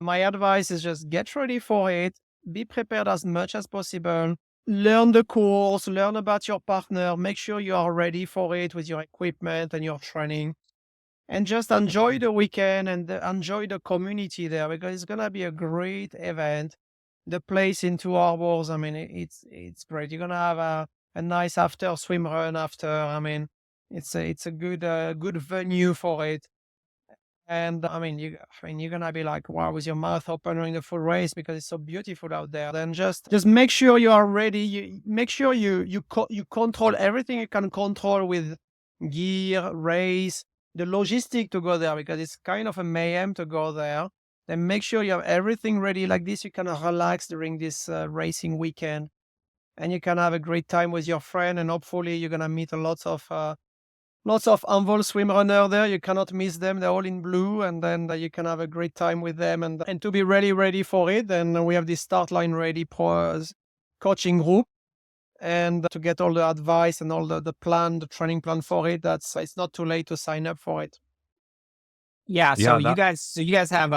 my advice is just get ready for it. Be prepared as much as possible. Learn the course, learn about your partner, make sure you are ready for it with your equipment and your training. And just enjoy the weekend and enjoy the community there, because it's going to be a great event. The place in Two Harbors, I mean, it's great. You're going to have a nice after swim run after. I mean, it's a good venue for it. And I mean, you're going to be like, wow, with your mouth open during the full race, because it's so beautiful out there. Then just make sure you are ready. Make sure you control everything you can control with gear, race, the logistic to go there, because it's kind of a mayhem to go there. Then make sure you have everything ready. Like this, you can relax during this racing weekend, and you can have a great time with your friend. And hopefully, you're gonna meet lots of Envol swim runner there. You cannot miss them. They're all in blue, and then you can have a great time with them. And to be really ready for it, then we have this start line ready coaching group. And to get all the advice and all the training plan for it, it's not too late to sign up for it. Yeah. So Yeah, you guys have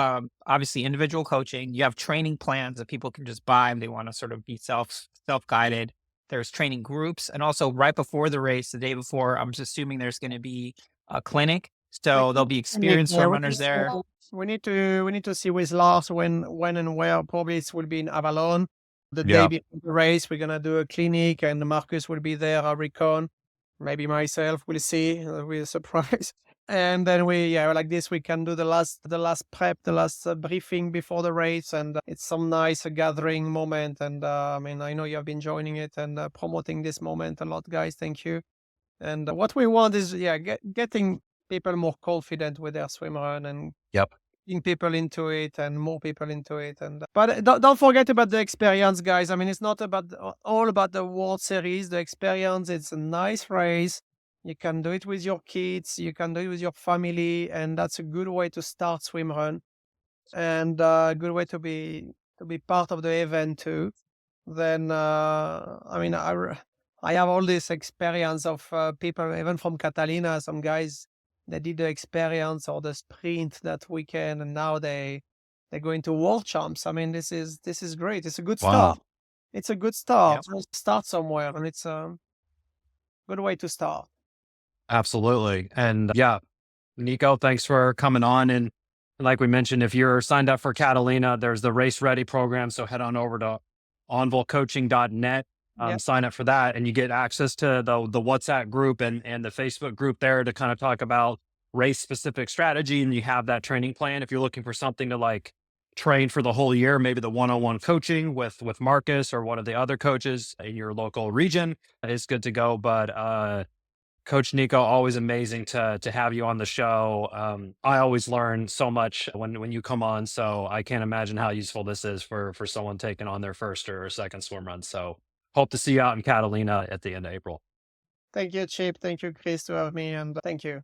obviously individual coaching. You have training plans that people can just buy if they want to sort of be self-guided. There's training groups, and also right before the race, the day before, I'm just assuming there's going to be a clinic. So there'll be experienced swim runners there. We need to see with Lars when and where. Probably it will be in Avalon. The Yeah. day before the race, we're gonna do a clinic, and Marcus will be there. I'll recon, maybe myself. We'll see. It'll be a surprise. And then like this, we can do the last prep, the last briefing before the race, and it's some nice gathering moment. And I mean, I know you have been joining it and promoting this moment a lot, guys. Thank you. And what we want is getting people more confident with their swim run, and getting people into it, and more people into it. But don't forget about the experience, guys. I mean, it's not all about the World Series. The experience, it's a nice race. You can do it with your kids. You can do it with your family, and that's a good way to start swimrun, and a good way to be part of the event too. Then I mean, I have all this experience of people, even from Catalina. Some guys, they did the experience or the sprint that weekend, and now they're going to world champs. I mean, this is great. It's a good start. It's a good start. Yep. Start somewhere, and it's a good way to start. Absolutely. And Nico, thanks for coming on. And like we mentioned, if you're signed up for Catalina, there's the Race Ready program. So head on over to envolcoaching.net, sign up for that, and you get access to the WhatsApp group and the Facebook group there to kind of talk about race specific strategy. And you have that training plan. If you're looking for something to train for the whole year, maybe the one-on-one coaching with Marcus or one of the other coaches in your local region is good to go. But Coach Nico, always amazing to have you on the show. I always learn so much when you come on, so I can't imagine how useful this is for someone taking on their first or second swim run. So hope to see you out in Catalina at the end of April. Thank you, Chip. Thank you, Chris, to have me, and thank you.